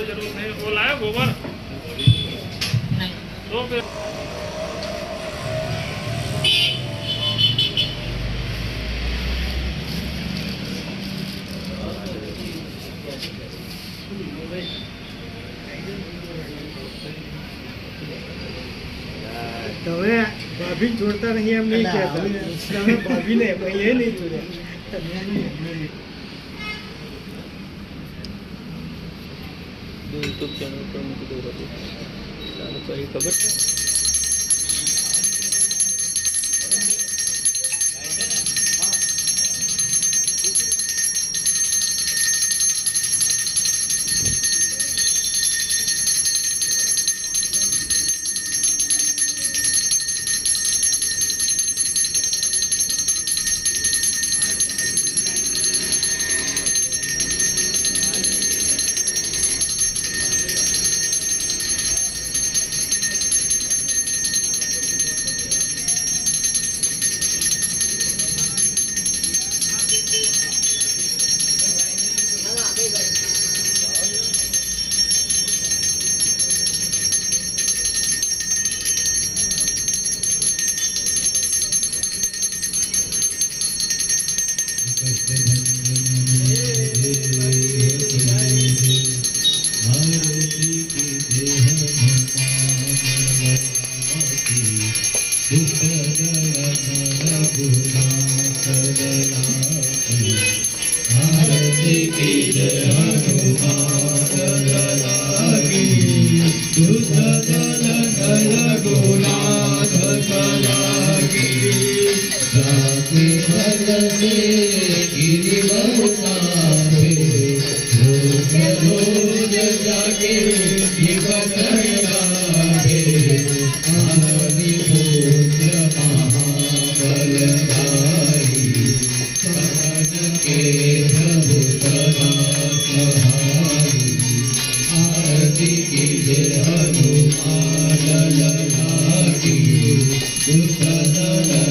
कोई जरूरत नहीं। वो लाया गोबर तो फिर તમે ભાભી છોડતા નહીં એમ નહીં કહેતા તમે ભાભીને એ નહીં છોડ્યા યુટ્યુબ ચેનલ પર મૂકી દઉં હતું ચાલો કઈ ખબર છે Hallelujah.